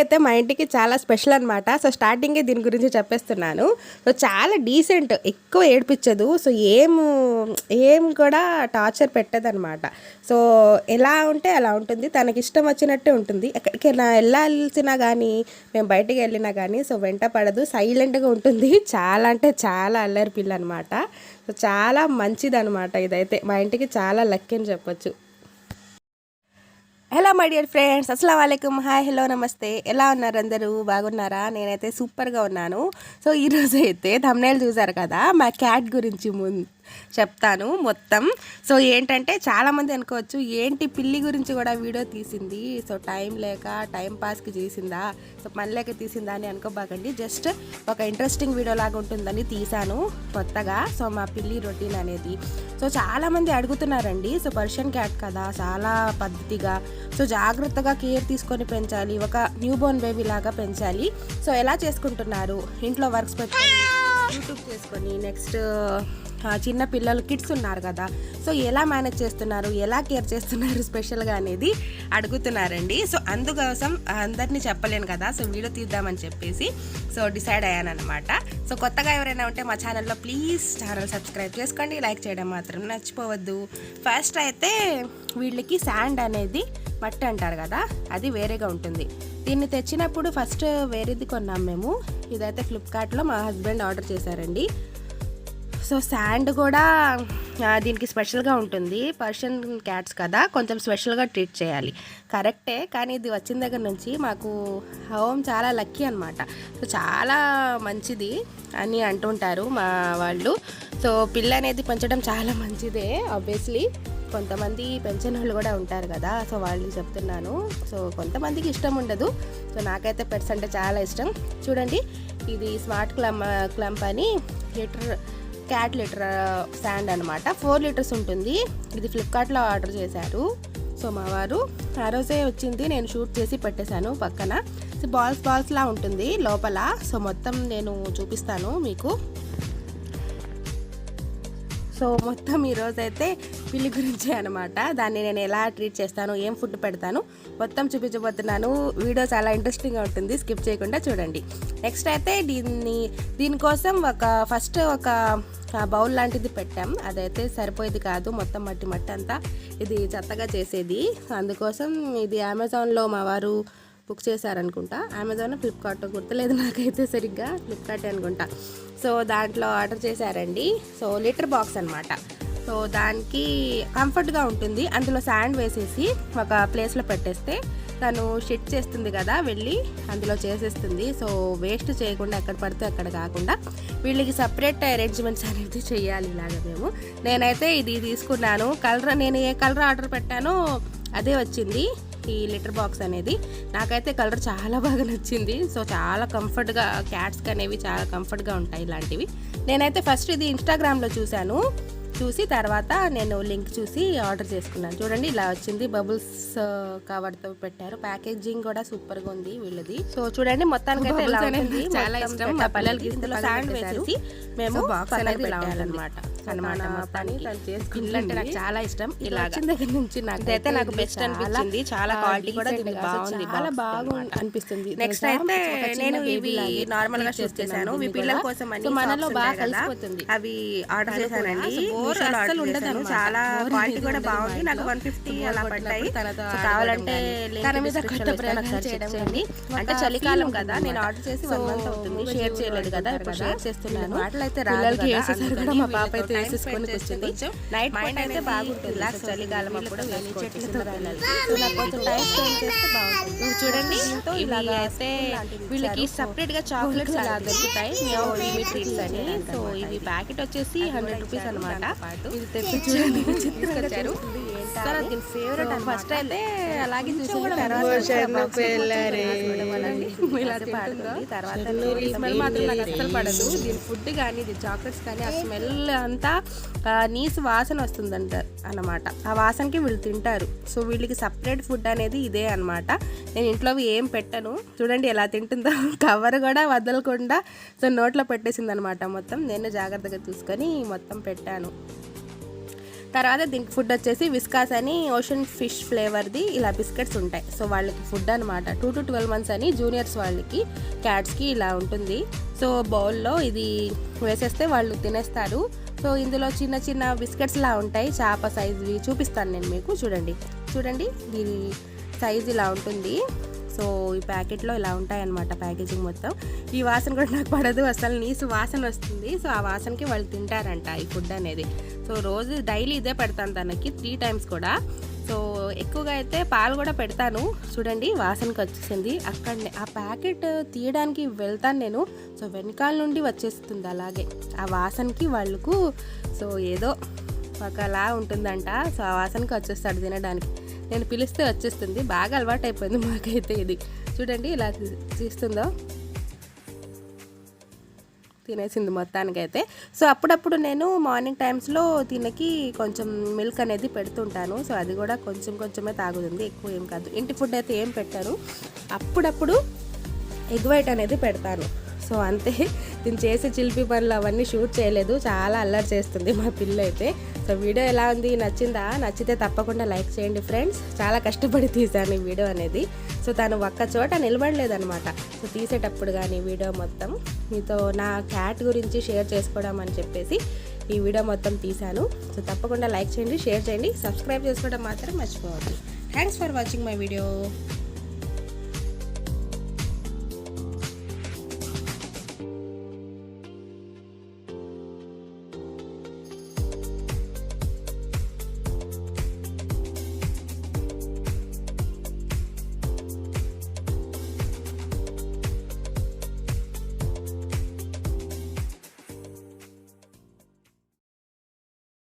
అయితే మా ఇంటికి చాలా స్పెషల్ అనమాట. సో స్టార్టింగే దీని గురించి చెప్పేస్తున్నాను. సో చాలా డీసెంట్, ఎక్కువ ఏడిపించదు. సో ఏం కూడా టార్చర్ పెట్టదనమాట. సో ఎలా ఉంటే అలా ఉంటుంది, తనకి ఇష్టం వచ్చినట్టే ఉంటుంది. ఎక్కడికైనా వెళ్ళాల్సినా కానీ, మేము బయటికి వెళ్ళినా కానీ సో వెంట పడదు, సైలెంట్గా ఉంటుంది. చాలా అంటే చాలా అల్లరి పిల్ల అనమాట. సో చాలా మంచిదనమాట. ఇదైతే మా ఇంటికి చాలా లక్కీ అని చెప్పొచ్చు. హలో మై డియర్ ఫ్రెండ్స్, అస్సలాము అలైకుమ్, హాయ్, హలో, నమస్తే. ఎలా ఉన్నారు అందరూ? బాగున్నారా? నేనైతే సూపర్గా ఉన్నాను. సో ఈరోజు అయితే థంబ్నెయిల్ చూసారు కదా, మా క్యాట్ గురించి చెప్తాను మొత్తం. సో ఏంటంటే చాలామంది అనుకోవచ్చు, ఏంటి పిల్లి గురించి కూడా వీడియో తీసింది, సో టైం లేక టైం పాస్కి చేసిందా, సో పని లేక తీసిందా అని అనుకోబాకండి. జస్ట్ ఒక ఇంట్రెస్టింగ్ వీడియో లాగా ఉంటుందని తీసాను కొత్తగా. సో మా పిల్లి రొటీన్ అనేది సో చాలామంది అడుగుతున్నారండి. సో పర్షియన్ క్యాట్ కదా, చాలా పద్ధతిగా సో జాగ్రత్తగా కేర్ తీసుకొని పెంచాలి, ఒక న్యూ బోర్న్ బేబీ లాగా పెంచాలి. సో ఎలా చేసుకుంటున్నారు? ఇంట్లో వర్క్స్ పెట్టుకొని యూట్యూబ్ చేసుకొని, నెక్స్ట్ చిన్న పిల్లలు కిడ్స్ ఉన్నారు కదా, సో ఎలా మేనేజ్ చేస్తున్నారు, ఎలా కేర్ చేస్తున్నారు స్పెషల్గా అనేది అడుగుతున్నారండి. సో అందుకోసం అందరినీ చెప్పలేను కదా, సో వీడియో తీద్దామని చెప్పేసి సో డిసైడ్ అయ్యాను అనమాట. సో కొత్తగా ఎవరైనా ఉంటే మా ఛానల్లో ప్లీజ్ ఛానల్ సబ్స్క్రైబ్ చేసుకోండి, లైక్ చేయడం మాత్రం మర్చిపోవద్దు. ఫస్ట్ అయితే వీళ్ళకి శాండ్ అనేది మట్టి అంటారు కదా, అది వేరేగా ఉంటుంది. దీన్ని తెచ్చినప్పుడు ఫస్ట్ వేరేది కొన్నాం మేము. ఇదైతే ఫ్లిప్కార్ట్లో మా హస్బెండ్ ఆర్డర్ చేశారండి. సో శాండ్ కూడా దీనికి స్పెషల్గా ఉంటుంది. పర్షియన్ క్యాట్స్ కదా, కొంచెం స్పెషల్గా ట్రీట్ చేయాలి, కరెక్టే. కానీ ఇది వచ్చిన దగ్గర నుంచి మాకు హోమ్ చాలా లక్కీ అనమాట. సో చాలా మంచిది అని అంటుంటారు మా వాళ్ళు. సో పిల్ల అనేది పెంచడం చాలా మంచిదే ఆబ్వియస్లీ. కొంతమంది పెంచిన వాళ్ళు కూడా ఉంటారు కదా, సో వాళ్ళు చెప్తున్నాను. సో కొంతమందికి ఇష్టం ఉండదు. సో నాకైతే పెట్స్ అంటే చాలా ఇష్టం. చూడండి, ఇది స్మార్ట్ క్లంప్ అని క్యాట్ లిటర్ శాండ్ అనమాట. 4 లీటర్స్ ఉంటుంది. ఇది ఫ్లిప్కార్ట్లో ఆర్డర్ చేశారు. సో మా వారు ఆ రోజే వచ్చింది, నేను షూట్ చేసి పెట్టేశాను పక్కన. సో బాల్స్లా ఉంటుంది లోపల. సో మొత్తం నేను చూపిస్తాను మీకు. సో మొత్తం ఈరోజైతే పిల్లి గురించే అనమాట. దాన్ని నేను ఎలా ట్రీట్ చేస్తాను, ఏం ఫుడ్ పెడతాను మొత్తం చూపించబోతున్నాను. వీడియో చాలా ఇంట్రెస్టింగ్గా ఉంటుంది, స్కిప్ చేయకుండా చూడండి. నెక్స్ట్ అయితే దీనికోసం ఫస్ట్ ఒక బౌల్ లాంటిది పెట్టాం. అదైతే సరిపోయేది కాదు, మొత్తం మట్టి అంతా ఇది చెత్తగా చేసేది. అందుకోసం ఇది అమెజాన్లో మా వారు బుక్ చేశారనుకుంటా. అమెజాన్, ఫ్లిప్కార్ట్ గుర్తులేదు నాకైతే సరిగ్గా, ఫ్లిప్కార్ట్ అనుకుంటా. సో దాంట్లో ఆర్డర్ చేశారండి. సో లీటర్ బాక్స్ అనమాట. సో దానికి కంఫర్ట్గా ఉంటుంది. అందులో శాండ్ వేసేసి ఒక ప్లేస్లో పెట్టేస్తే తను షిట్ చేస్తుంది కదా, వెళ్ళి అందులో చేసేస్తుంది. సో వేస్ట్ చేయకుండా ఎక్కడ పడితే అక్కడ కాకుండా వీళ్ళకి సపరేట్ అరేంజ్మెంట్స్ అనేది చేయాలి ఇలాగ మేము. నేనైతే ఇది తీసుకున్నాను. నేను ఏ కలర్ ఆర్డర్ పెట్టానో అదే వచ్చింది ఈ లిటర్ బాక్స్ అనేది. నాకైతే కలర్ చాలా బాగా నచ్చింది. సో చాలా కంఫర్ట్గా, క్యాట్స్కి అనేవి చాలా కంఫర్ట్గా ఉంటాయి ఇలాంటివి. నేనైతే ఫస్ట్ ఇది ఇన్స్టాగ్రామ్లో చూసి తర్వాత నేను లింక్ చూసి ఆర్డర్ చేసుకున్నాను. చూడండి, ఇలా వచ్చింది. బబుల్స్ కవర్తో పెట్టారు. ప్యాకేజింగ్ కూడా సూపర్గా ఉంది వీళ్ళది. సో చూడండి, మొత్తానికి అయితే ఇలా ఉంటుంది. చాలా ఇష్టం మా పిల్లలకి. ఇందులో శాండ్ వేసేసి మేము బాక్స్ అనేది పెట్టాలన్నమాట. పిల్లలంటే నాకు చాలా ఇష్టం. ఇలా వచ్చిన దగ్గర నుంచి నాకు బెస్ట్ అనిపించింది. చాలా క్వాలిటీ కూడా దీనికి బాగుంది, చాలా బాగా అనిపిస్తుంది. నెక్స్ట్ అయితే నేను ఇవి నార్మల్ గా చూస్ చేశాను. మీ పిల్లల కోసం అని మనలో బాగా కలిసిపోతుంది. అవి ఆర్డర్ చేశానండి. అసలు ఉండదు, చాలా క్వాలిటీ కూడా బాగుంది. నాకు 150 అలా పడ్డాయి. కావాలంటే చేయండి. అంటే చలికాలం కదా, నేను ఆర్డర్ చేసి 1 మంత్ అవుతుంది. షేర్ చేయలేదు కదా, ఇప్పుడు షేర్ చేస్తున్నాను. వాటిలో అయితే పిల్లలకి వేసేసారు కూడా. మా పాప అయితే వేసేసుకొని వచ్చింది. నైట్ మైండ్ అయితే బాగుంటుంది. చలికాలం అప్పుడు కొంచెం టైం స్పెండ్ చేస్తే బాగుంటుంది. చూడండి, ఇలాగా అయితే వీళ్ళకి సపరేట్ గా చాక్లెట్స్ అలా దొరుకుతాయి, ట్రీట్స్ అని. సో ఇవి ప్యాకెట్ వచ్చేసి 100 రూపీస్ అనమాట. ఇది తెచ్చి చూడండి తీసుకొచ్చారు. దీని ఫేవరెట్. ఫస్ట్ అయితే అలాగే చూసి తర్వాత స్మెల్ మాత్రం నాకు అస్సలు పడదు. దీని ఫుడ్ కానీ, ఇది చాక్లెట్స్ కానీ, ఆ స్మెల్ అంతా నీసు వాసన వస్తుందంట అన్నమాట. ఆ వాసనకి వీళ్ళు తింటారు. సో వీళ్ళకి సపరేట్ ఫుడ్ అనేది ఇదే అనమాట. నేను ఇంట్లో ఏం పెట్టను. చూడండి ఎలా తింటుందో, కవర్ కూడా వదలకుండా సో నోట్లో పెట్టేసింది అనమాట మొత్తం. నేను జాగ్రత్తగా చూసుకొని మొత్తం పెట్టాను. తర్వాత దీనికి ఫుడ్ వచ్చేసి విస్కాస్ అని ఓషన్ ఫిష్ ఫ్లేవర్ది ఇలా బిస్కెట్స్ ఉంటాయి. సో వాళ్ళకి ఫుడ్ అనమాట. 2 to 12 months అని జూనియర్స్ వాళ్ళకి క్యాట్స్కి ఇలా ఉంటుంది. సో బౌల్లో ఇది వేసేస్తే వాళ్ళు తినేస్తారు. సో ఇందులో చిన్న చిన్న బిస్కెట్స్ లా ఉంటాయి, చేప సైజువి చూపిస్తాను నేను మీకు. చూడండి దీని సైజ్ ఇలా ఉంటుంది. సో ఈ ప్యాకెట్లో ఇలా ఉంటాయన్నమాట ప్యాకేజింగ్ మొత్తం. ఈ వాసన కూడా నాకు పడదు, అసలు నీసు వాసన వస్తుంది. సో ఆ వాసనకి వాళ్ళు తింటారంట ఈ ఫుడ్ అనేది. సో రోజు డైలీ ఇదే పెడతాను తనకి 3 times కూడా. సో ఎక్కువగా అయితే పాలు కూడా పెడతాను. చూడండి వాసనకి వచ్చేసింది. అక్కడనే ఆ ప్యాకెట్ తీయడానికి వెళ్తాను నేను. సో వెనకాల నుండి వచ్చేస్తుంది అలాగే ఆ వాసనకి వాళ్ళకు. సో ఏదో ఒకలా ఉంటుందంట. సో ఆ వాసనకి వచ్చేస్తాడు తినడానికి. నేను పిలిస్తే వచ్చేస్తుంది. బాగా అలవాటు అయిపోయింది మాకైతే ఇది. చూడండి ఇలా తీస్తుందో, తినేసింది మొత్తానికైతే. సో అప్పుడప్పుడు నేను మార్నింగ్ టైమ్స్లో దీనికి కొంచెం మిల్క్ అనేది పెడుతుంటాను. సో అది కూడా కొంచెమే తాగుతుంది, ఎక్కువ ఏం కాదు. ఇంటి ఫుడ్ అయితే ఏం పెట్టాను. అప్పుడప్పుడు ఎగ్ వైట్ అనేది పెడతాను. సో అంతే. దీన్ని చేసే చిలిపి పనులు అవన్నీ షూట్ చేయలేదు. చాలా అల్లరి చేస్తుంది మా పిల్ల అయితే. సో వీడియో ఎలా ఉంది, నచ్చిందా? నచ్చితే తప్పకుండా లైక్ చేయండి ఫ్రెండ్స్. చాలా కష్టపడి తీశాను ఈ వీడియో అనేది. సో తను ఒక్క చోట నిలబడలేదనమాట. సో తీసేటప్పుడు కానీ వీడియో మొత్తం మీతో నా క్యాట్ గురించి షేర్ చేసుకోవడం అని చెప్పేసి ఈ వీడియో మొత్తం తీశాను. సో తప్పకుండా లైక్ చేయండి, షేర్ చేయండి, సబ్స్క్రైబ్ చేసుకోవడం మాత్రం మర్చిపోవద్దు. Thanks for watching my video.